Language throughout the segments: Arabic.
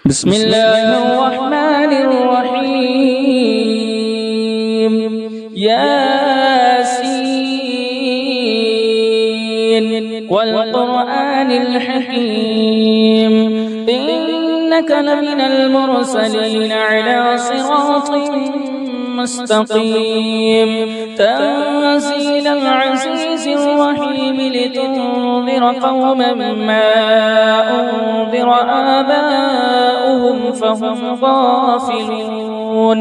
بسم الله الرحمن الرحيم. ياسين والقرآن الحكيم إنك لمن المرسلين على صراط مستقيم تنزيل العزيز الرحيم لتنذر قوما ما أنذر آباؤهم فهم غافلون.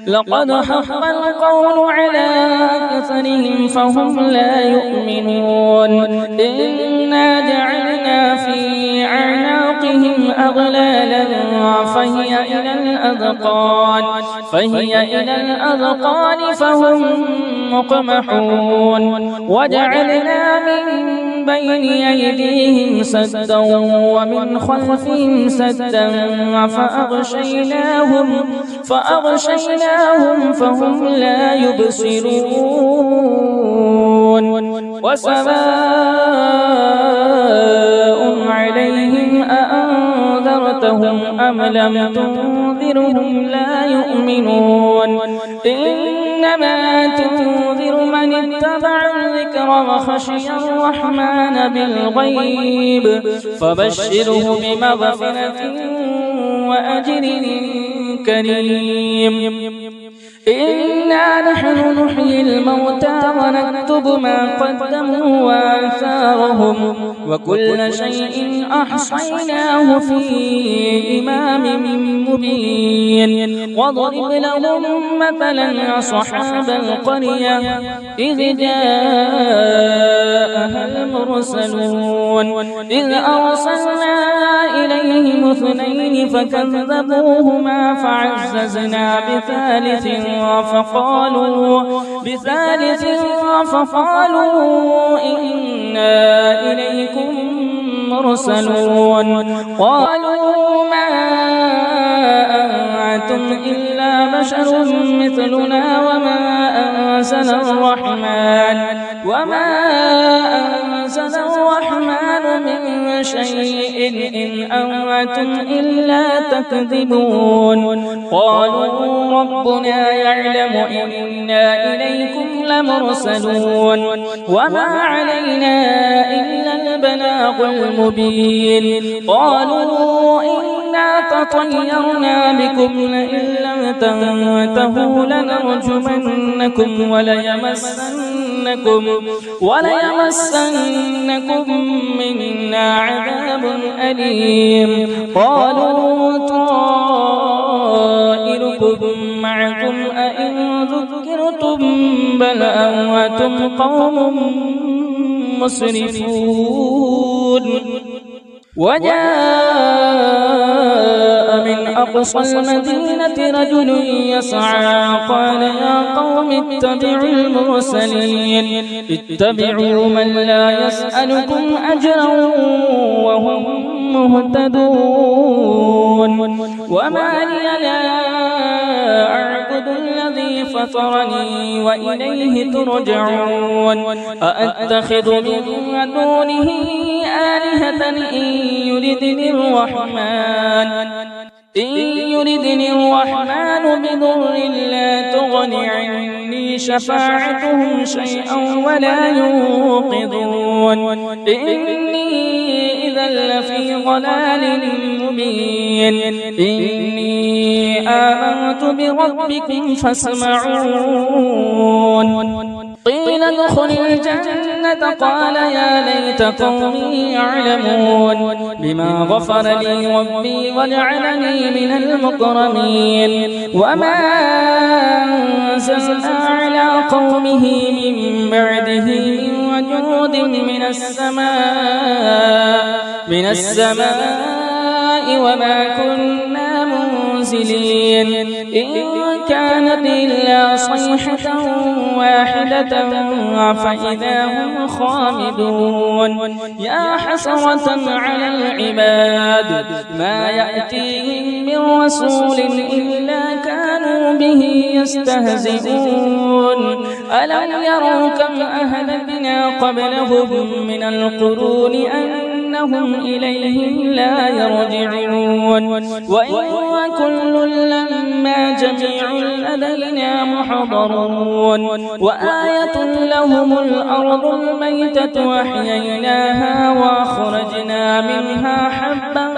لقد حق القول على أكثرهم فهم لا يؤمنون. إنا جعلنا في أعناقهم أغلالا فهي إلى الأذقان فهم مقمحون. وجعلنا من بين أيديهم سدا ومن خلفهم سدا فأغشيناهم فهم لا يبصرون. وسواء عليهم أأنذرتهم أم لم تنذرهم لا يؤمنون. إنما تنذر من اتبع الذكر وخشي الرحمن بالغيب فبشره بمغفرة وأجر كريم. إنا نحن نحيي الموتى ونكتب ما قدموا وآثارهم وكل شيء أحصيناه في إمام مبين. واضرب لهم مثلا أصحاب القرية إذ جاءها المرسلون إذ أرسلنا إليهم اثنين فكذبوهما فعززنا بثالث فقالوا إنا إليكم مرسلون. قالوا ما أنتم إلا بشر مثلنا وما أنزل الرحمن من شيء إن أنتم إلا تكذبون. قالوا ربنا يعلم إنا إليكم لمرسلون وما علينا إلا البلاغ المبين. قالوا إنا تطيرنا بكم لئن لم تنتهوا لنرجمنكم وليمسنكم منا عذاب أليم. قالوا طائركم معكم أئن ذكرتم بل أنتم قوم مسرفون. وجاء من أقصى المدينة رجل يسعى قال يا قوم اتبعوا المرسلين اتبعوا من لا يسألكم أجرا وهم مهتدون. وما لي لا أعبد الذي فطرني وإليه ترجعون. أأتخذ من دونه آلهة إن يردني الرحمن بضر لا تغن عني شفاعتهم شيئا ولا ينقذون. إني إذا لفي ضلال مبين. إني آمنت بربكم فاسمعون. قيل ادخل الجنة قال يا ليت قومي يعلمون بما غفر لي ربي وجعلني من المكرمين. وما أنزلنا على قومه من بعده من وجود من السماء وما كنا منزلين. إن كانت إلا صيحة واحدة فإذا هم خامدون. يا حسرة على العباد ما يأتيهم من رسول إلا كانوا به يستهزئون. ألم يروا كم أهلكنا قبلهم من القرون إنهم إليهم لا يرجعون وإن كل لما جميع لدينا محضرون وآية لهم الأرض الميتة وأحييناها وأخرجنا منها حبا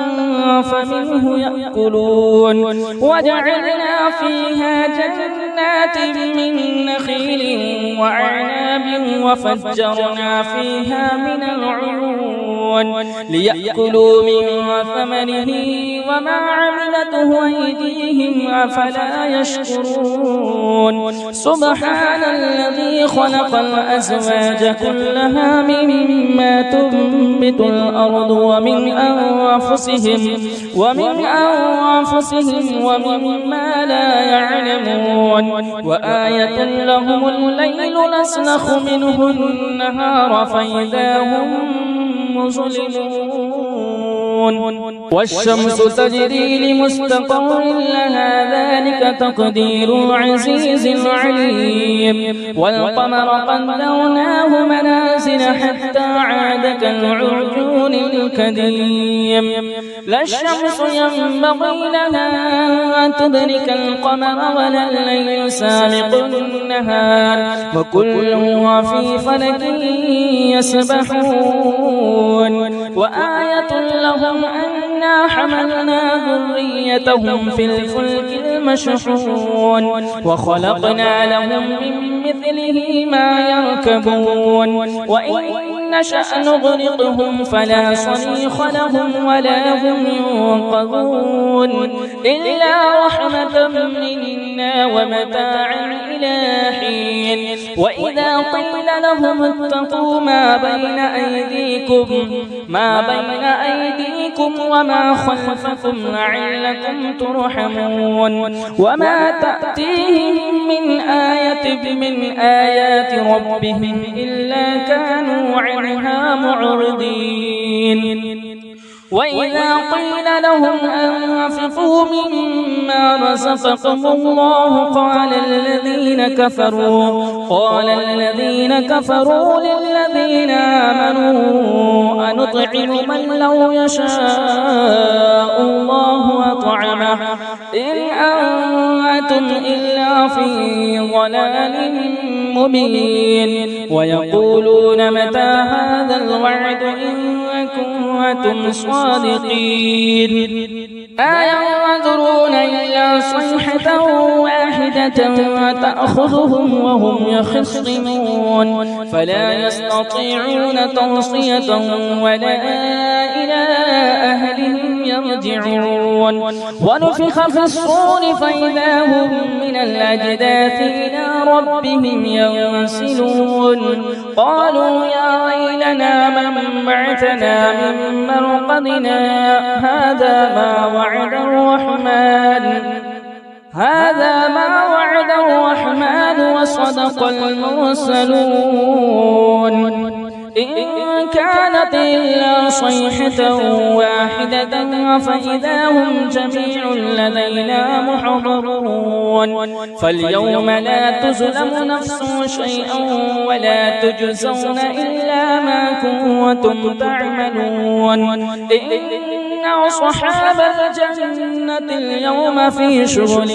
فمنه يأكلون وجعلنا فيها جنات من نخيل وأعناب وفجرنا فيها من العيون ليأكلوا من ثمره وما عملته أيديهم أفلا يشكرون سبحان الذي خلق الأزواج كلها مما تنبت الأرض ومن أنفسهم ومما لا يعلمون وآية لهم الليل نسلخ منه النهار فإذا هم مظلمون والشمس تجري لمستقر لها ذلك تقدير العزيز العليم والقمر قدرناه منازل حتى عاد كالعرجون القديم لا الشمس ينبغي لها أن تدرك القمر ولا الليل سابق النهار وكل في فلك يسبحون وآية لهم أنا حملنا ذريتهم في الفلك المشحون وخلقنا لهم من مثله ما يركبون وإن نشأ نغرقهم فلا صريخ لهم ولا هم ينقذون إلا رحمة منا ومتاعا إلى حين وإذا قيل لهم اتقوا ما بين أيديكم وما خلفكم لعلكم ترحمون وما تأتيهم من آية من آيات ربهم إلا كانوا عنها معرضين وإذا قيل لهم أنفقوا مما رزقكم الله قال الذين كفروا للذين آمنوا أنطعم من لو يشاء الله أطعمه إن أنتم إلا في ضلال مبين ويقولون متى هذا الوعد إن كنتم صادقين أينظرون إلا صيحة واحدة تأخذهم وهم يخصمون فلا يستطيعون توصية ولا إلى أهلهم يرجعون ونفخ في الصور فإذا هم من الأجداث إلى ربهم ينسلون قالوا يا ويلنا من بعثنا من مرقدنا هذا ما وعد الرحمن وصدق المرسلون إن كانت إلا صيحة واحدة فإذا هم جميع لدينا محضرون فاليوم لا تظلم نفس شيئا ولا تجزون إلا ما كنتم تعملون إن أصحاب الجنة اليوم في شغل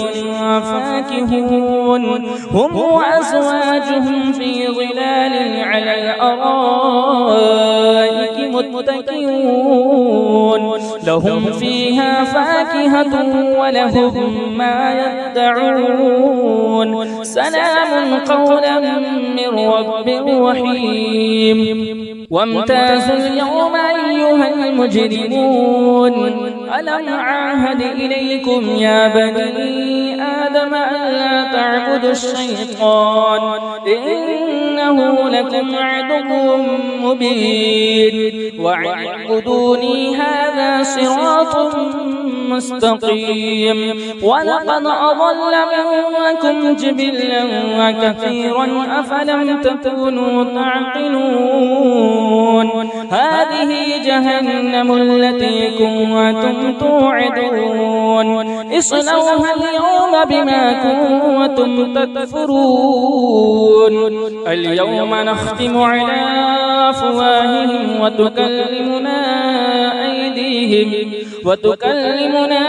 فاكهون هم وأزواجهم في ظلال على الأرائك متكئون لهم فيها فاكهة ولهم ما يدعون سلام قولا من رب رحيم وامتازوا اليوم أيها المجرمون ألم أعهد إليكم يا بني آدم ألا تعبدوا الشيطان إنه لكم عدو مبين واعبدوني هذا صراط مستقيم ولقد أضل منكم جبلا كثيرا أفلم تكونوا تعقلون هذه جهنم التي كنتم توعدون اصلوها اليوم بما كنتم تكفرون اليوم نختم على أفواههم وتكلمنا أيديهم وتكلمنا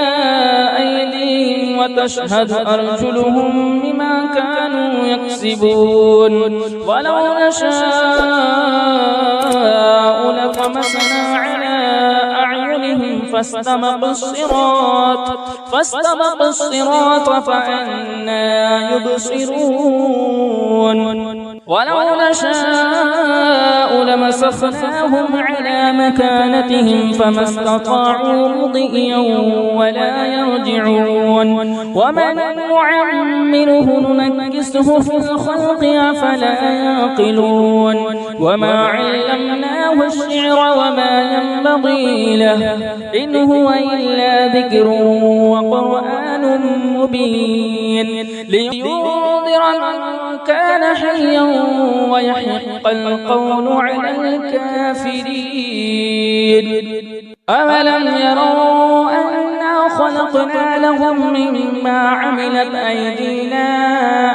أيديهم وتشهد أرجلهم بما كانوا يكسبون ولو نشاء لطمسنا على أعينهم فاستبقوا الصراط فأنى يبصرون ولو نشاء لمسخناهم على مكانتهم فما استطاعوا مضيا ولا يرجعون ومن نعمره ننكسه في الخلق أفلا يعقلون وما علمناه الشعر وما ينبغي له إن هو إلا ذكر وقرآن مبين لينذر من كان حيا ويحق القول على الكافرين أولم يروا أنا خلقنا لهم مما عملت أيدينا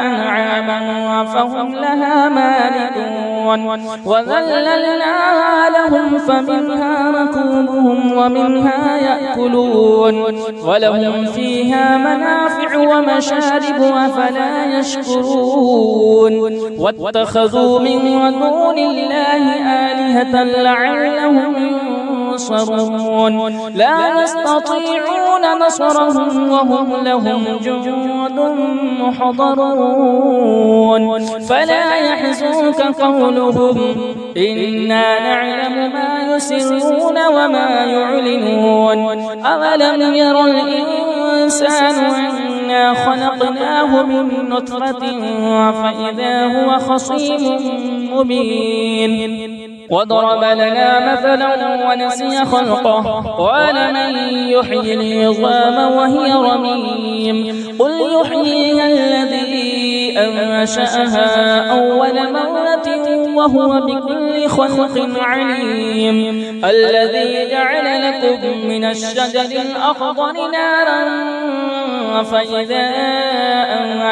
أنعاما فهم لها مالكون وذللناها لهم فمنها ركوبهم ومنها يأكلون ولهم فيها منافع ومشارب أفلا يشكرون واتخذوا من دون الله آلهة لعلهم ينصرون لا يستطيعون نصرهم وهم لهم جند محضرون فلا يحزنك قولهم إنا نعلم ما يسرون وما يعلنون أولم ير الإنسان أنا خلقناه من نطفة فإذا هو خصيم مبين وضرب لنا مثلا ونسي خلقه قال من يحيي العظام وهي رميم قل يحييها الذي أنشأها أول مرة وهو بكل خلق عليم الذي جعل لكم من الشجر الأخضر نارا فإذا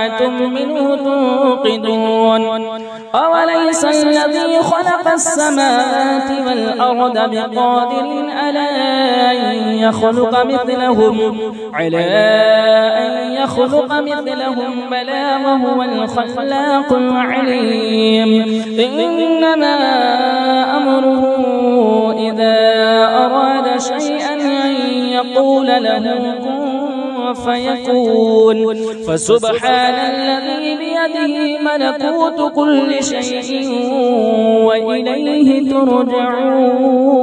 أنتم منه توقدون أوليس الذي خلق السماوات والأرض بقادر على أن يخلق مثلهم بلى وهو الخلاق العليم إنما أمره إذا أراد شيئا أن يقول له كن فيكون فسبحان الذي بيده ملكوت كل شيء وإليه ترجعون